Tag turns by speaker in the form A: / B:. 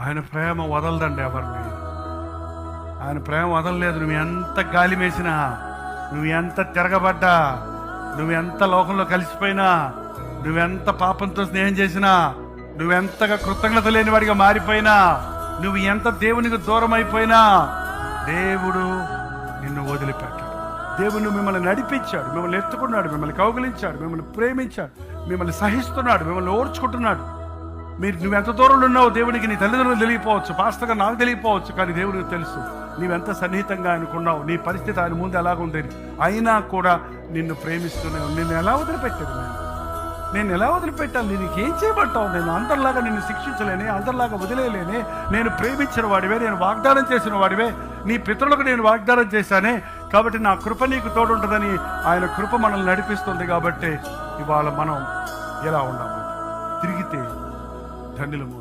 A: ఆయన ప్రేమ వదలదండి ఎవరిని. ఆయన ప్రేమ వదలలేదు. నువ్వు ఎంత గాలి వేసినా, నువ్వు ఎంత తిరగబడ్డా, నువ్వెంత లోకంలో కలిసిపోయినా, నువ్వెంత పాపంతో స్నేహం చేసినా, నువ్వెంతగా కృతజ్ఞత లేని వాడిగా మారిపోయినా, నువ్వు ఎంత దేవునికి దూరం అయిపోయినా, దేవుడు నిన్ను వదిలిపెట్టాడు. దేవుడు మిమ్మల్ని నడిపించాడు, మిమ్మల్ని ఎత్తుకున్నాడు, మిమ్మల్ని కౌగిలించాడు, మిమ్మల్ని ప్రేమించాడు, మిమ్మల్ని సహిస్తున్నాడు, మిమ్మల్ని ఓర్చుకుంటున్నాడు. నువ్వెంత దూరంలో ఉన్నావు దేవునికి నీ తల్లిదండ్రులు తెలియపోవచ్చు, పాస్టర్గా నాకు తెలియపోవచ్చు, కానీ దేవుడికి తెలుసు నీవెంత సన్నిహితంగా ఆయనకున్నావు, నీ పరిస్థితి ఆయన ముందు ఎలాగుంది. అయినా కూడా నిన్ను ప్రేమిస్తూనే, నిన్ను ఎలా వదిలిపెట్టాడు? నేను ఎలా వదిలిపెట్టాలి? నీకేం చేయబట్టావు? నేను అందరిలాగా నిన్ను శిక్షించలేనే, అందరిలాగా వదిలేయలేనే. నేను ప్రేమించిన వాడివే, నేను వాగ్దానం చేసిన వాడివే, నీ పితరులకు నేను వాగ్దానం చేశానే. కాబట్టి నా కృప నీకు తోడుంటుందని ఆయన కృప మనల్ని నడిపిస్తుంది. కాబట్టి ఇవాళ మనం ఎలా ఉన్నాము? తిరిగితే ధన్యులము.